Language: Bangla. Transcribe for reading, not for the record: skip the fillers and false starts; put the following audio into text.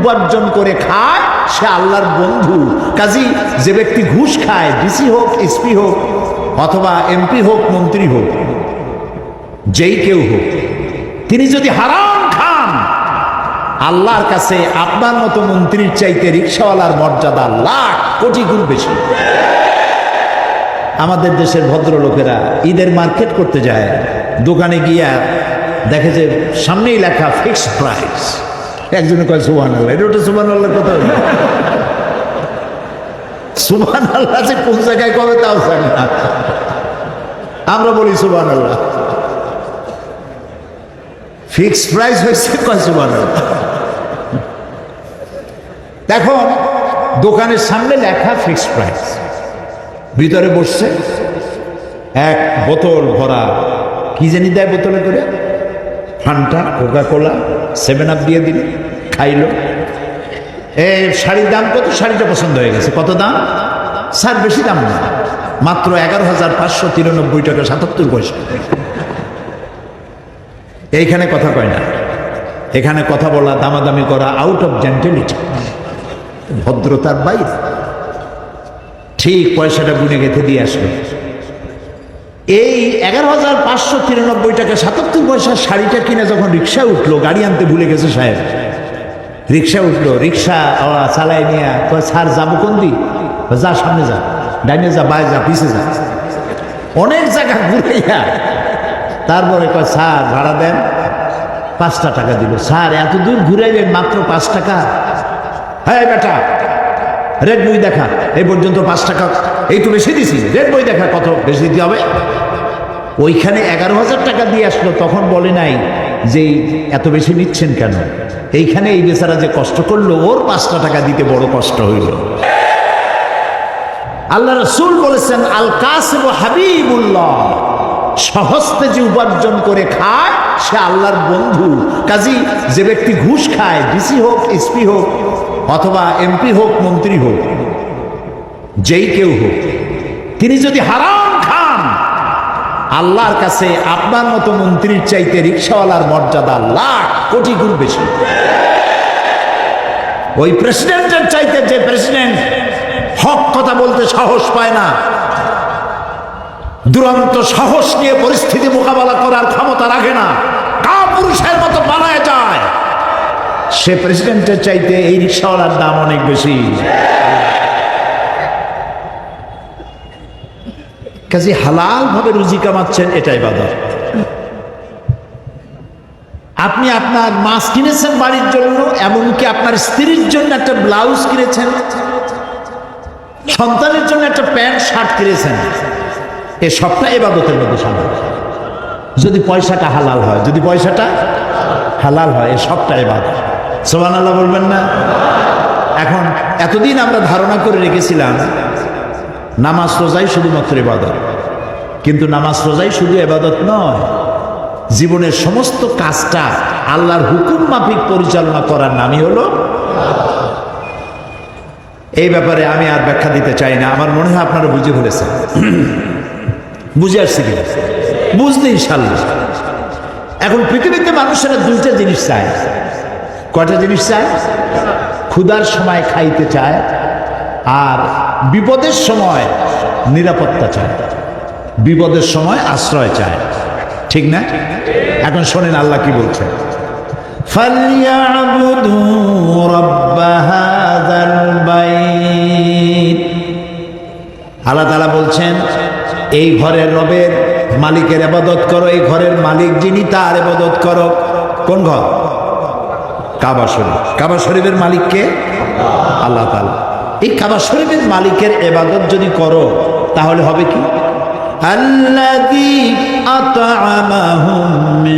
উপার্জন করে খায় সে আল্লাহর বন্ধু। কাজী যে ব্যক্তি ঘুষ খায়, ডিসি হোক, এসপি হোক, অথবা এমপি হোক, মন্ত্রী হোক, যেই কেউ হোক, তিনি যদি হারাম খান, আল্লাহর কাছে আপনার মতো মন্ত্রীর চাইতে রিকশাওয়ালার মর্যাদা লাখ কোটি গুণ বেশি। আমাদের দেশের ভদ্রলোকেরা ঈদের মার্কেট করতে যায়, দোকানে গিয়া দেখে যে সামনেই লেখা ফিক্সড প্রাইস। একজনে কয় সুবহানাল্লাহ, এটা ওটা সুবহানাল্লাহ কথা। সুবহানাল্লাহ যে কোন জায়গায় কবে তাও জানি না, আমরা বলি সুবহানাল্লাহ। ফিক্সড প্রাইস হয়েছে, কয় সুবহানাল্লাহ। দেখো দোকানের সামনে লেখা ফিক্সড প্রাইস, ভিতরে বসছে এক বোতল ভরা কি জানি দেয় বোতলে করে, ফান্টা, কোকা কোলা, 7 আপ দিয়ে দিল, খাইলো। এই শাড়ির দাম কত? শাড়িটা পছন্দ হয়ে গেছে। কত দাম? স্যার বেশি দাম না, মাত্র 11,593 টাকা 77 পয়সা। এইখানে কথা কয় না, এখানে কথা বলা, দামাদামি করা আউট অফ জেন্টেলিটি, ভদ্রতার বাইরে। ঠিক পয়সাটা গুনে গেঁথে দিয়ে আসলো। এই 11,593 টাকা 77 পয়সার শাড়িটা কিনে যখন রিক্সায় উঠলো, গাড়ি আনতে ভুলে গেছে সাহেব, রিক্সা উঠলো, রিক্সা চালায় নিয়ে কয় স্যার যাবো কোন দিক? যা সামনে যা, ডাইনে যা, বায়ে যা, পিছে যা, অনেক জায়গা ঘুরাইয়া তারপরে কয় স্যার ভাড়া দেন। 5 টাকা দিল। স্যার এত দূর ঘুরাইলেন মাত্র 5 টাকা? হ্যাঁ বেটা, রেড বই দেখা, এই পর্যন্ত 5 টাকা, এই তো বেশি দিছি, রেড বই দেখা কত বেশি দিতে হবে? ওইখানে 11,000 টাকা দিয়ে আসলো, তখন বলে নাই যে এত বেশি নিচ্ছেন কেন। এইখানে এই বেচারা যে কষ্ট করলো, ওর 5 টাকা দিতে বড় কষ্ট হইল। আল্লাহ রাসূল বলেছেন আল কাসিব হাবিবুল্লাহ, সহস্তে যে উপার্জন করে খায় সে আল্লাহর বন্ধু। কাজী যে ব্যক্তি ঘুষ খায়, ডিসি হোক, এসপি হোক, অথবা এমপি হোক, মন্ত্রী হোক, যেই কেউ হোক, তিনি যদি হারাম খান, আল্লাহর কাছে আপনার মতো মন্ত্রীর চাইতে রিকশাওয়ালার মর্যাদা লাখ কোটি গুণ বেশি। ওই প্রেসিডেন্টের চাইতে যে প্রেসিডেন্ট হক কথা বলতে সাহস পায় না, দুরন্ত সাহস নিয়ে পরিস্থিতি মোকাবেলা করার ক্ষমতা রাখে না, কাপুরুষের মতো পালায় যায়, সে প্রেসিডেন্টের চাইতে এই রিকশাওয়ালার দাম অনেক বেশি। কাজে হালাল ভাবে রুজি কামাচ্ছেন, এটা ইবাদত। আপনি আপনার মাছ কিনেছেন বাড়ির জন্য, এমনকি আপনার স্ত্রীর জন্য একটা ব্লাউজ কিনেছেন, সন্তানের জন্য একটা প্যান্ট শার্ট কিনেছেন, এ সবটা ইবাদতের মধ্যে সামিল। যদি পয়সাটা হালাল হয়, যদি পয়সাটা হালাল হয়, এ সবটা ইবাদত। সুবহানাল্লাহ বলবেন না? এখন এতদিন আমরা ধারণা করে রেখেছিলাম নামাজ রোজাই শুধুমাত্র ইবাদত, কিন্তু নামাজ রোজাই শুধু ইবাদত নয়, জীবনের সমস্ত কাজটা আল্লাহর হুকুম মাফিক পরিচালনা করার নামই হলো। এই ব্যাপারে আমি আর ব্যাখ্যা দিতে চাই না, আমার মনে হয় আপনারা বুঝে ফেলেছেন। বুঝে আসছি কিনা? বুঝলে ইনশাল্লাহ। এখন পৃথিবীতে মানুষেরা 2টা জিনিস চায়। কয়টা জিনিস চায়? ক্ষুধার সময় খাইতে চায়, আর বিপদের সময় নিরাপত্তা চায়, বিপদের সময় আশ্রয় চায়, ঠিক না? এখন শোনেন আল্লাহ কি বলছেন, ফালইয়াবুদু রাব্ব হাযাল বাইত। আল্লাহ তাআলা বলছেন এই ঘরের রবের মালিকের ইবাদত করো, এই ঘরের মালিক যিনি তার ইবাদত করো। কোন ঘর? কাবা শরীফ। কাবা শরীফের মালিককে আল্লাহ তাআলা। এই কাবা শরীফের মালিকের ইবাদত যদি করো তাহলে হবে কি? আল্লাযী আত'আমাহুম মিন